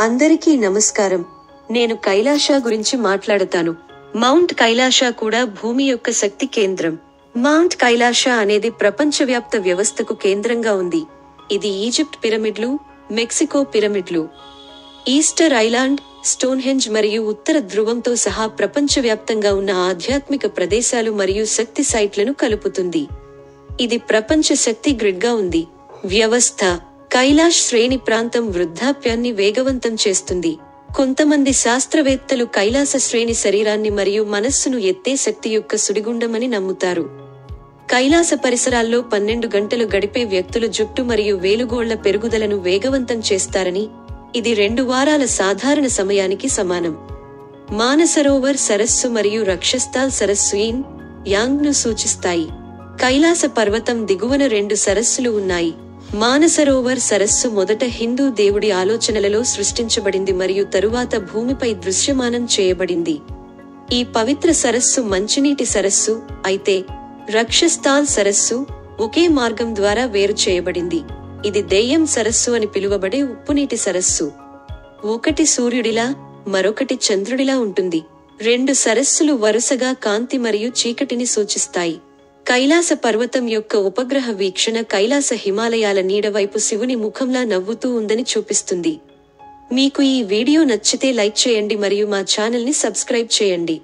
అందరికీ నమస్కారం. నేను కైలాష గురించి మాట్లాడతాను. మౌంట్ కైలాష కూడా భూమి యొక్క శక్తి కేంద్రం. మౌంట్ కైలాష అనేది ప్రపంచవ్యాప్త వ్యవస్థకు కేంద్రంగా ఉంది. ఇది ఈజిప్ట్ పిరమిడ్లు, మెక్సికో పిరమిడ్లు, ఈస్టర్ ఐలాండ్, స్టోన్హెంజ్ మరియు ఉత్తర ధ్రువంతో సహా ప్రపంచవ్యాప్తంగా ఉన్న ఆధ్యాత్మిక ప్రదేశాలు మరియు శక్తి సైట్లను కలుపుతుంది. ఇది ప్రపంచ శక్తి గ్రిడ్గా ఉంది. వ్యవస్థ కైలాష్ శ్రేణి ప్రాంతం వృద్ధాప్యాన్ని వేగవంతం చేస్తుంది. కొంతమంది శాస్త్రవేత్తలు కైలాస శ్రేణి శరీరాన్ని మరియు మనస్సును ఎత్తే శక్తి యొక్క సుడిగుండమని నమ్ముతారు. కైలాస పరిసరాల్లో 12 గంటలు గడిపే వ్యక్తులు జుట్టు మరియు వేలుగోళ్ల పెరుగుదలను వేగవంతం చేస్తారని, ఇది 2 వారాల సాధారణ సమయానికి సమానం. మానసరోవర్ సరస్సు మరియు రక్షస్థాల్ సరస్సు ఇన్ యాంగ్ ను సూచిస్తాయి. కైలాస పర్వతం దిగువన 2 సరస్సులు ఉన్నాయి. మానసరోవర్ సరస్సు మొదట హిందూ దేవుడి ఆలోచనలలో సృష్టించబడింది మరియు తరువాత భూమిపై దృశ్యమానం చేయబడింది. ఈ పవిత్ర సరస్సు మంచినీటి సరస్సు అయితే రక్షస్థాల్ సరస్సు ఒకే మార్గం ద్వారా వేరు చేయబడింది. ఇది దెయ్యం సరస్సు అని పిలువబడే ఉప్పునీటి సరస్సు. ఒకటి సూర్యుడిలా మరొకటి చంద్రుడిలా ఉంటుంది. 2 సరస్సులు వరుసగా కాంతి మరియు చీకటిని సూచిస్తాయి. కైలాస పర్వతం యొక్క ఉపగ్రహ వీక్షణ కైలాస హిమాలయాల నీడవైపు శివుని ముఖంలా నవ్వుతూ ఉందని చూపిస్తుంది. మీకు ఈ వీడియో నచ్చితే లైక్ చేయండి మరియు మా ఛానల్ని సబ్స్క్రైబ్ చేయండి.